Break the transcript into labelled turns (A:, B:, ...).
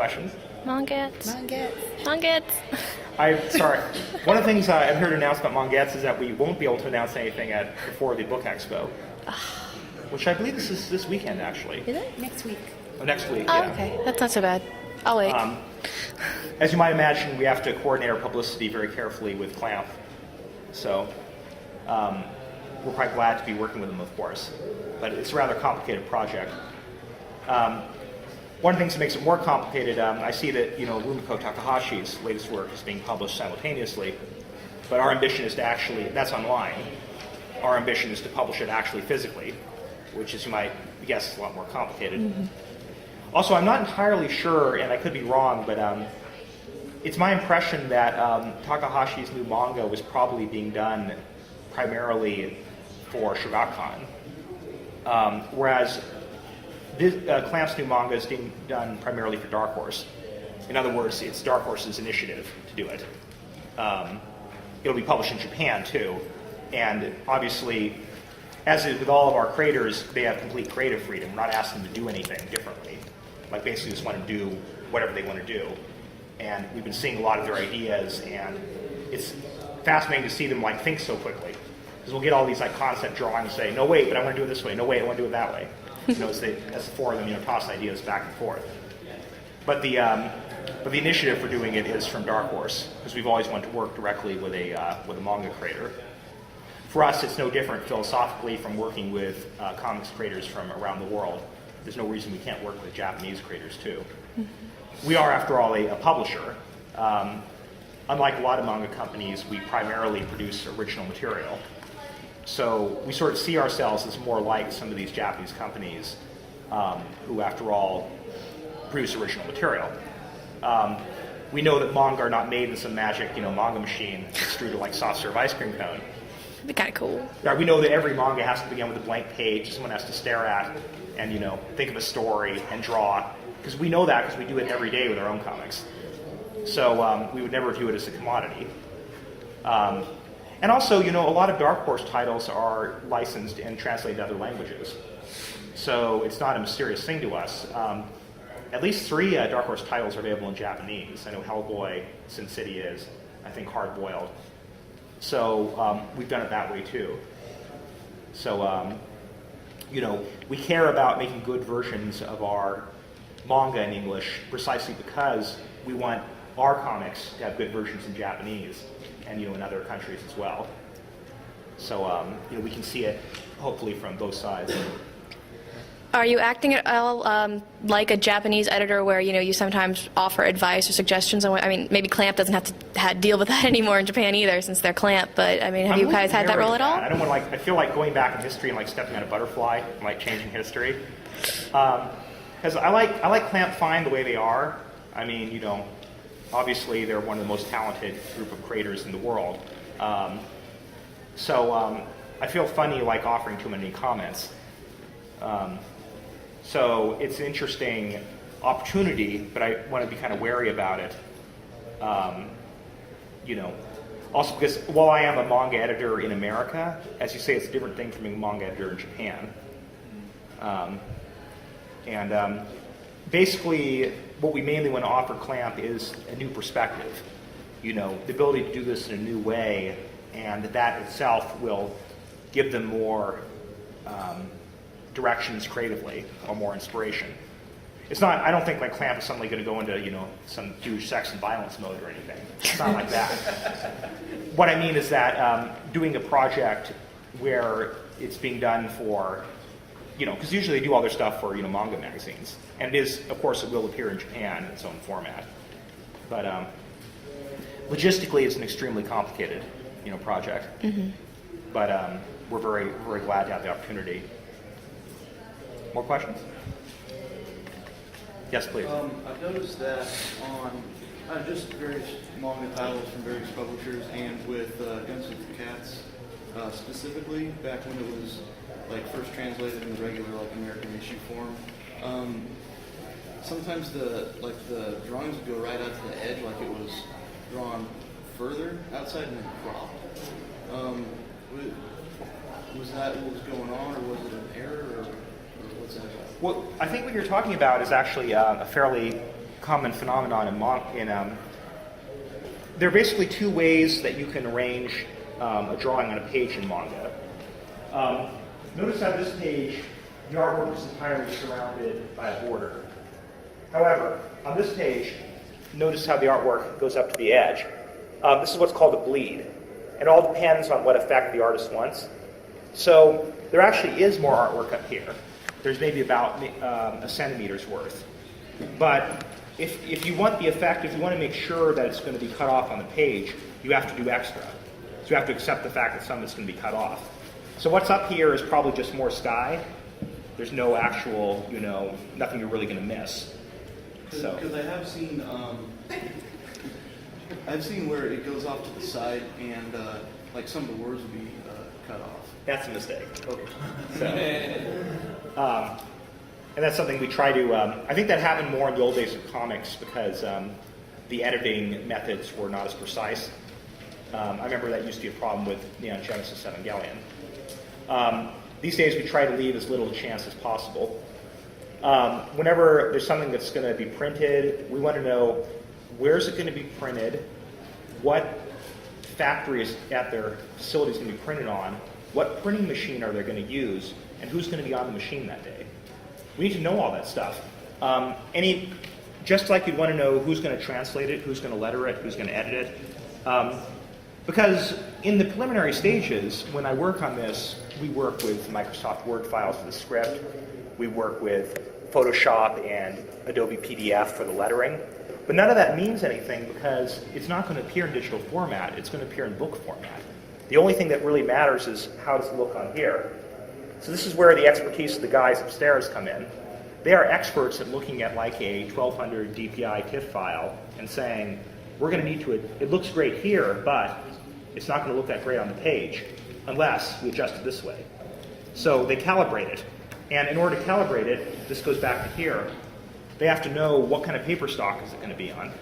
A: Questions?
B: Mongets.
C: Mongets.
B: Mongets.
A: Sorry. One of the things I've heard announced about Mongets is that we won't be able to announce anything before the Book Expo, which I believe this is this weekend, actually.
B: Is it?
C: Next week.
A: Oh, next week,
B: Oh,
A: yeah.
B: okay. That's not so bad. I'll wait.
A: As you might imagine, we have to coordinate our publicity very carefully with Clamp. So we're quite glad to be working with them, of course. But it's a rather complicated project. One of the things that makes it more complicated, I see that Rumiko Takahashi's latest work is being published simultaneously. But our ambition is to actually, that's online, our ambition is to publish it actually physically, which, as you might guess, is a lot more complicated. Mm-hmm. Also, I'm not entirely sure, and I could be wrong, but it's my impression that Takahashi's new manga was probably being done primarily for Shogakukan, whereas Clamp's new manga is being done primarily for Dark Horse. In other words, it's Dark Horse's initiative to do it. It'll be published in Japan, too, and obviously, as is with all of our creators, they have complete creative freedom. We're not asking them to do anything differently. Like, basically just want to do whatever they want to do. And we've been seeing a lot of their ideas, and it's fascinating to see them think so quickly. Because we'll get all these concept drawings and say, no, wait, but I want to do it this way. No, wait, I want to do it that way. As the four of them toss ideas back and forth. But the initiative for doing it is from Dark Horse, because we've always wanted to work directly with a manga creator. For us, it's no different philosophically from working with comics creators from around the world. There's no reason we can't work with Japanese creators, too. Mm-hmm. We are, after all, a publisher. Unlike a lot of manga companies, we primarily produce original material. So we sort of see ourselves as more like some of these Japanese companies who, after all, produce original material. We know that manga are not made in some magic, manga machine extruded like soft serve ice cream cone.
B: It'd be kind of cool.
A: Yeah, we know that every manga has to begin with a blank page someone has to stare at and, think of a story and draw. Because we know that because we do it every day with our own comics. So we would never view it as a commodity. And also, a lot of Dark Horse titles are licensed and translated to other languages. So it's not a mysterious thing to us. At least 3 Dark Horse titles are available in Japanese. I know Hellboy, Sin City is, I think Hard Boiled. So we've done it that way too. So, we care about making good versions of our manga in English precisely because we want our comics to have good versions in Japanese and, in other countries as well. So, we can see it hopefully from both sides.
B: Are you acting at all like a Japanese editor where, you sometimes offer advice or suggestions on what, maybe Clamp doesn't have to deal with that anymore in Japan either since they're Clamp, but, have you guys had that role at all?
A: I don't want I feel like going back in history and stepping on a butterfly and changing history. Because I like Clamp fine the way they are. Obviously they're one of the most talented group of creators in the world. So I feel funny offering too many comments. So it's an interesting opportunity, but I want to be kind of wary about it. Also because while I am a manga editor in America, as you say, it's a different thing from being a manga editor in Japan. Basically, what we mainly want to offer Clamp is a new perspective. The ability to do this in a new way, and that itself will give them more directions creatively or more inspiration. It's not, I don't think Clamp is suddenly going to go into, some huge sex and violence mode or anything. It's not like that. What I mean is that doing a project where it's being done for, because usually they do all their stuff for, manga magazines. And it is, of course, it will appear in Japan in its own format. But logistically, it's an extremely complicated, project. Mm-hmm. But we're very, very glad to have the opportunity. More questions? Yes, please.
D: I've noticed that on just various manga titles from various publishers and with Guns with Cats specifically, back when it was first translated in the regular American issue form, sometimes the drawings would go right out to the edge, like it was drawn further outside and then cropped. Was that what was going on, or was it an error, or what's that about?
A: Well, I think what you're talking about is actually a fairly common phenomenon there are basically two ways that you can arrange a drawing on a page in manga. Notice how this page, the artwork is entirely surrounded by a border. However, on this page, notice how the artwork goes up to the edge. This is what's called a bleed. It all depends on what effect the artist wants. So there actually is more artwork up here. There's maybe about a centimeter's worth. But if you want the effect, if you want to make sure that it's going to be cut off on the page, you have to do extra. So you have to accept the fact that some of it's going to be cut off. So what's up here is probably just more sky. There's no actual, nothing you're really going to miss. So.
D: Because I have seen, where it goes off to the side and like some of the words will be cut off.
A: That's a mistake.
D: Okay.
A: So, and that's something we try to, I think that happened more in the old days of comics because the editing methods were not as precise. I remember that used to be a problem with Neon Genesis Evangelion. These days we try to leave as little chance as possible. Whenever there's something that's going to be printed, we want to know where is it going to be printed, what factory is at their facility is going to be printed on, what printing machine are they going to use, and who's going to be on the machine that day. We need to know all that stuff. Just like you'd want to know who's going to translate it, who's going to letter it, who's going to edit it. Because in the preliminary stages, when I work on this, we work with Microsoft Word files for the script. We work with Photoshop and Adobe PDF for the lettering. But none of that means anything because it's not going to appear in digital format. It's going to appear in book format. The only thing that really matters is how does it look on here. So this is where the expertise of the guys upstairs come in. They are experts at looking at like a 1200 DPI TIFF file and saying, we're going to need to, it looks great here, but it's not going to look that great on the page unless we adjust it this way. So they calibrate it. And in order to calibrate it, this goes back to here, they have to know what kind of paper stock is it going to be on.